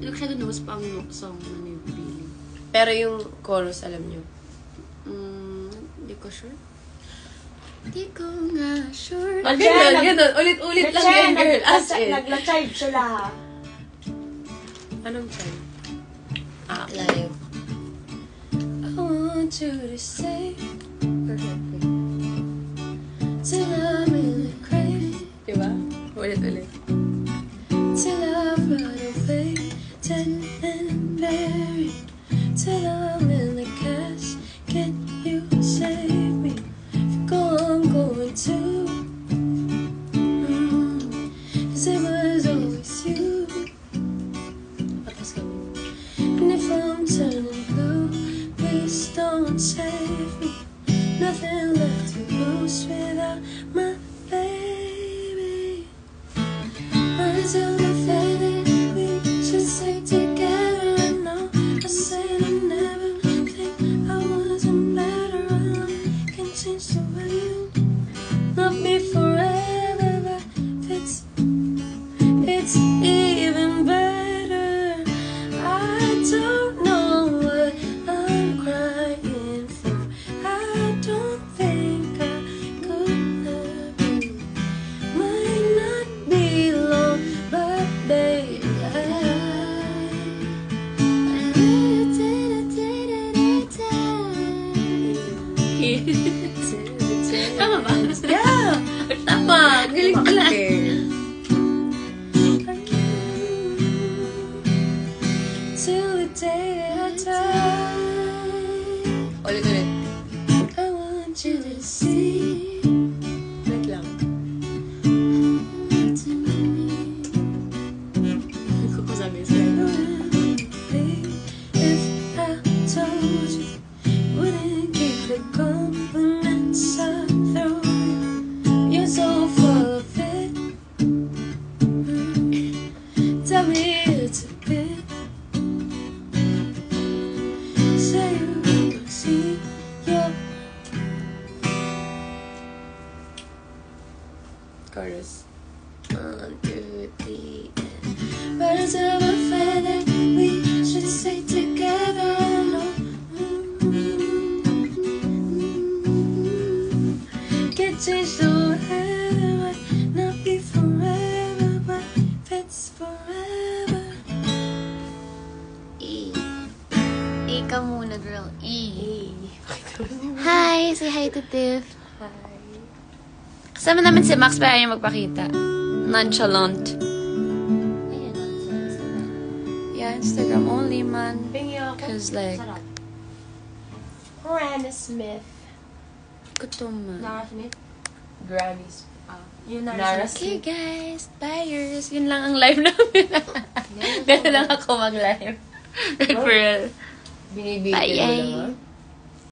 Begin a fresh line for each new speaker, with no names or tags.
Masyado knows pa ang song na ni Billy.
Pero yung chorus, alam nyo?
Hindi ko sure. Hindi ko nga sure.
Ganun. Ulit-ulit lang yan, girl. As in.
Nagla-child sila.
Anong child?
Layo. I want you to say
Perfect.
till I really crave,
Diba? Ulit-ulit.
till I run away, dead and buried, till I'm in the casket. You save me. If you go, I'm going to. 'Cause it was always you. And if I'm turning blue, please don't save me. Nothing left to lose without my baby. Words of the faded, we should stay together. I know I said I never think I wasn't better. I can change the way you love me forever, but it's even better. I don't know what I'm crying for. I don't think I could love you. Might not be long, but baby, Tama ba?
Yeah!
Tama! Galing pala. Till the day that I die,
Ulit-ulit.
I want you to see
Wait lang.
to me.
Sabi sa'yo.
If I told you, wouldn't keep the compliments I throw you. You're so full of it. Tell me it's a bit. Say you don't see your
Chorus.
1, 2, 3, and birds of a feather, we should stay together. I know. Can't change the weather, might not be forever, but if it's forever. E ka muna, girl. E. Hi! Say hi to Tiff.
Hi.
Kasama namin si Max para niya magpakita. Nonchalant. Yeah, Instagram only, man.
Bingi ako.
Cause like,
Sarap. Miranda Smith.
gutom man.
Nara Smith.
Grammys.
Yun
Nara
Okay guys, buyers. Yun lang ang live namin. Ganun lang ako mag-live. For real.
Binibigay
Bye,
mo
ay.
lang, ha?